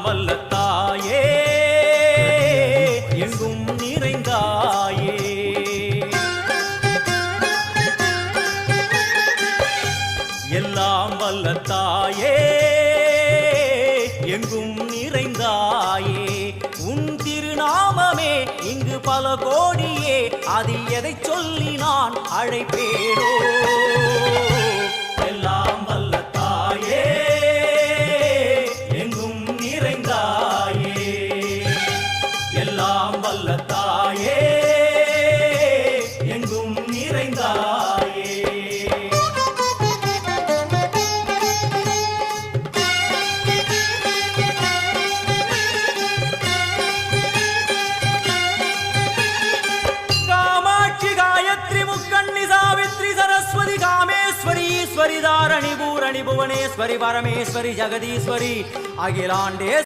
வல்ல தாயே எங்கும் நிறைந்தாயே எல்லாம் வல்ல தாயே எங்கும் நிறைந்தாயே உன் திருநாமமே இங்கு பல கோடியே அது எதை சொல்லி நான் அழைப்பேனோ எல்லாம் வல்ல தாயே எங்கும் நிறைந்தாயே எல்லாம் வல்ல தாயே எங்கும் நிறைந்தாயே ईश्वरी धारणी भूरणी भुवनेश्वरी परमेश्वरी जगदीश्वरी अखिलांडे